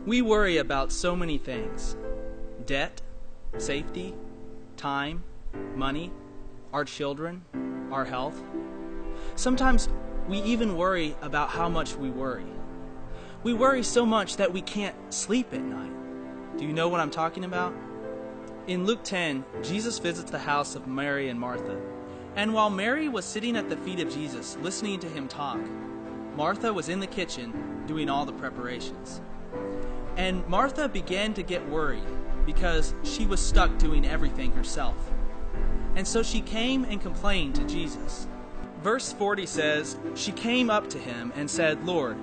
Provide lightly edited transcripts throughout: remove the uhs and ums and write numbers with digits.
We worry about so many things: debt, safety, time, money, our children, our health. Sometimes we even worry about how much we worry. We worry so much that we can't sleep at night. Do you know what I'm talking about? In Luke 10, Jesus visits the house of Mary and Martha. And while Mary was sitting at the feet of Jesus, listening to him talk, Martha was in the kitchen doing all the preparations. And Martha began to get worried because she was stuck doing everything herself. And so she came and complained to Jesus. Verse 40 says, "She came up to him and said, 'Lord,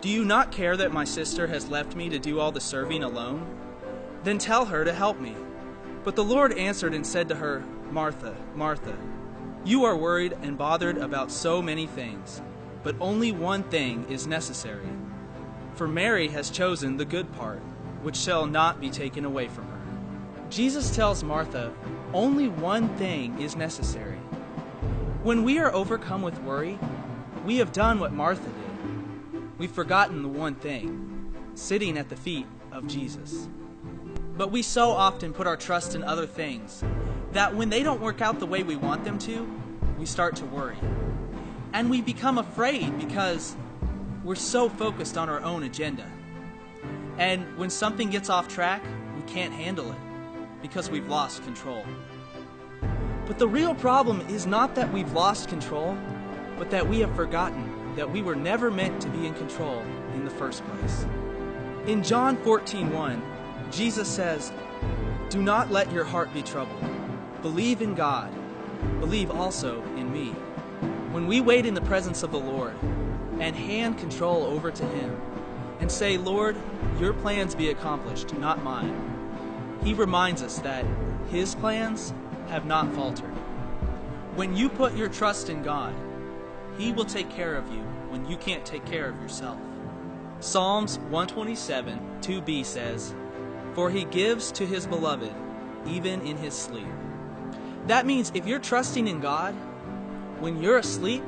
do you not care that my sister has left me to do all the serving alone? Then tell her to help me.' But the Lord answered and said to her, 'Martha, Martha, you are worried and bothered about so many things, but only one thing is necessary. For Mary has chosen the good part, which shall not be taken away from her.'" Jesus tells Martha, only one thing is necessary. When we are overcome with worry, we have done what Martha did. We've forgotten the one thing, sitting at the feet of Jesus. But we so often put our trust in other things that when they don't work out the way we want them to, we start to worry. And we become afraid because we're so focused on our own agenda. And when something gets off track, we can't handle it because we've lost control. But the real problem is not that we've lost control, but that we have forgotten that we were never meant to be in control in the first place. In John 14:1, Jesus says, "Do not let your heart be troubled. Believe in God. Believe also in me." When we wait in the presence of the Lord and hand control over to Him and say, "Lord, your plans be accomplished, not mine," He reminds us that His plans have not faltered. When you put your trust in God, He will take care of you when you can't take care of yourself. Psalms 127, 2b says, "For He gives to His beloved, even in his sleep." That means if you're trusting in God, when you're asleep,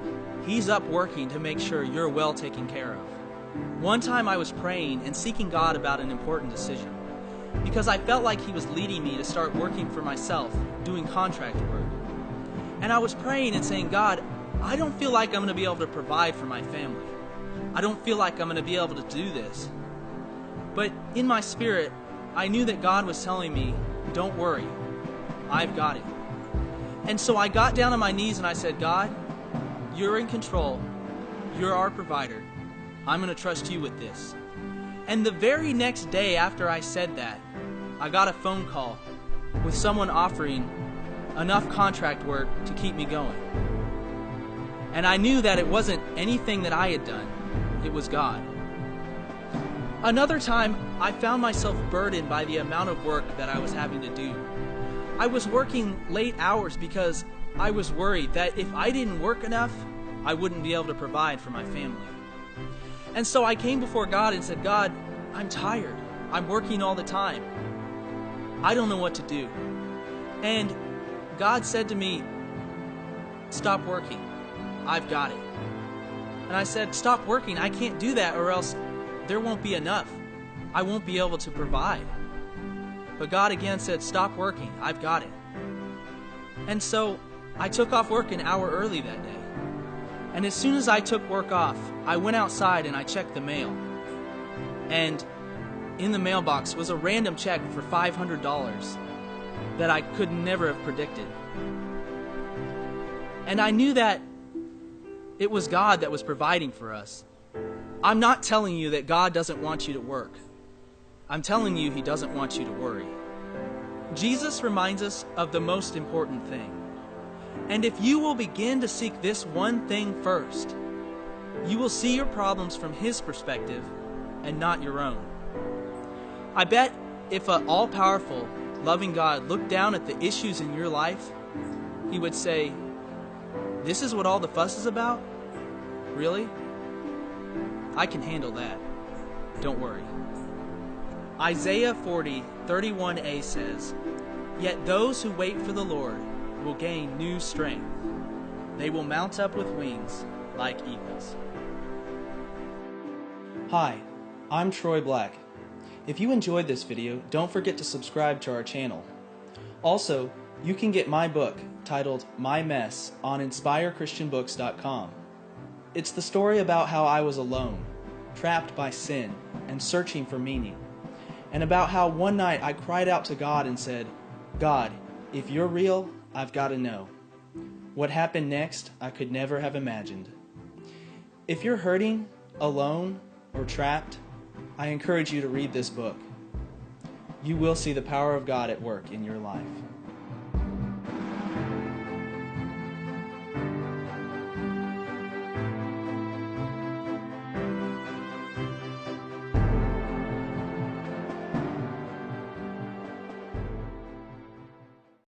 He's up working to make sure you're well taken care of. One time I was praying and seeking God about an important decision because I felt like He was leading me to start working for myself, doing contract work. And I was praying and saying, "God, I don't feel like I'm going to be able to provide for my family. I don't feel like I'm going to be able to do this." But in my spirit, I knew that God was telling me, "Don't worry, I've got it." And so I got down on my knees and I said, "God, you're in control. You're our provider. I'm going to trust you with this." And the very next day after I said that, I got a phone call with someone offering enough contract work to keep me going. And I knew that it wasn't anything that I had done. It was God. Another time, I found myself burdened by the amount of work that I was having to do. I was working late hours because I was worried that if I didn't work enough, I wouldn't be able to provide for my family. And so I came before God and said, "God, I'm tired. I'm working all the time. I don't know what to do." And God said to me, "Stop working. I've got it." And I said, "Stop working. I can't do that or else there won't be enough. I won't be able to provide." But God again said, "Stop working. I've got it." And so I took off work an hour early that day. And as soon as I took work off, I went outside and I checked the mail. And in the mailbox was a random check for $500 that I could never have predicted. And I knew that it was God that was providing for us. I'm not telling you that God doesn't want you to work. I'm telling you He doesn't want you to worry. Jesus reminds us of the most important thing. And if you will begin to seek this one thing first, you will see your problems from His perspective and not your own. I bet if an all-powerful, loving God looked down at the issues in your life, He would say, "This is what all the fuss is about? Really? I can handle that. Don't worry." Isaiah 40:31a says, "Yet those who wait for the Lord will gain new strength. They will mount up with wings like eagles." Hi, I'm Troy Black. If you enjoyed this video, don't forget to subscribe to our channel. Also, you can get my book titled My Mess on InspireChristianBooks.com. It's the story about how I was alone, trapped by sin, and searching for meaning, and about how one night I cried out to God and said, "God, if you're real, I've got to know." What happened next, I could never have imagined. If you're hurting, alone, or trapped, I encourage you to read this book. You will see the power of God at work in your life.